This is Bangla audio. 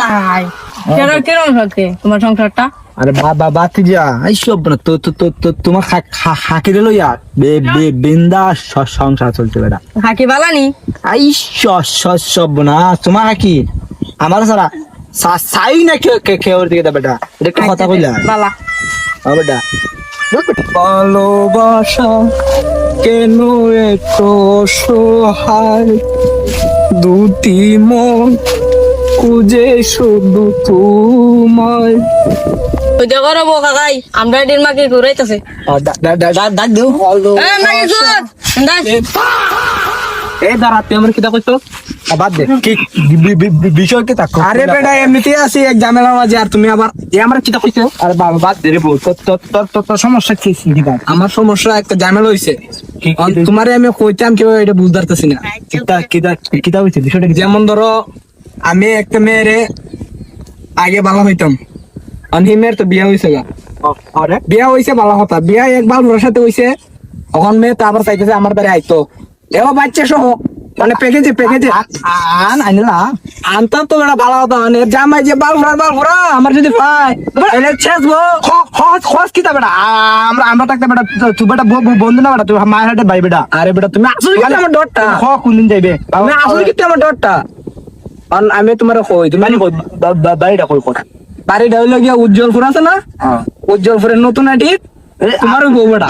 ভাই কেরম হচ্ছে তোমার সংসারটা? আরে বাবা বাতি যা এইসব না তো তো তো তো তোমার খাকিরে লইয়া বিন্দাস সংসার চলছে বেটা। হাকি বালানি আই সব না তোমার কি আমার সারা সাই না কেউ দিকে দা বেটা, এটা একটা কথা কইলা বালা বেটা। ভালোবাসা কেন এত সহায়, দুটি মন খুঁজে শুধু তোমায়। ওই যে করবো কাকাই আমরা এদিন মাকে ঘুরাইতেছে ডাক দেও এই দাঁড়া, তুই আমার কিতা কইছো বাদ দে কি বিষয় কি থাকো। আরে বেটা এমনিতে আছি এক ঝামেলার মাঝে, আর তুমি আবার এ আমার কিতা কইছো। আরে বাবা বাদ দে রে বল, তোর সমস্যা কি? আমার সমস্যা একটা ঝামেলা হইছে, তোমারে আমি কইতাম কেউ এটা বুঝতে পারতেছি না। কিতা কিতা কিতা হইছে বিষয়টা? যেমন ধরো আমি একটা মেয়েরে আগে ভালো হইতাম, আমি মেয়ের তো বিয়া হইছে গা, বিয়া হইছে ভালো কথা, বিয়া একবার ওর সাথে হইছে, তখন মেয়ে তো আবার চাইতেছে আমার বাড়ি আইতো, এও বাচ্চা সহ মানে পেকেজে আনলা আনতাম তো বেটা ভালো কথা। মানে জামাই যে বালফুরা আমার যদি ভাই এলে ছেঁচবো খস কিতা বেটা, আমরা থাকতে বেটা তুই বেটা বন্ধু না বেটা, তুই মায়ের হাতে ভাই বেটা। আরে বেটা তুমি আসলে কিন্তু আমার ডরটা কোনদিন যাইবে, আমি আসলে কিন্তু আমার ডরটা আমি তোমার কই তুমি বাড়িটা কই কথা, বাড়িটা হইলো গিয়া উজ্জ্বলপুর আছে না, উজ্জ্বলপুরের নতুন আটি তোমার বউ বেটা।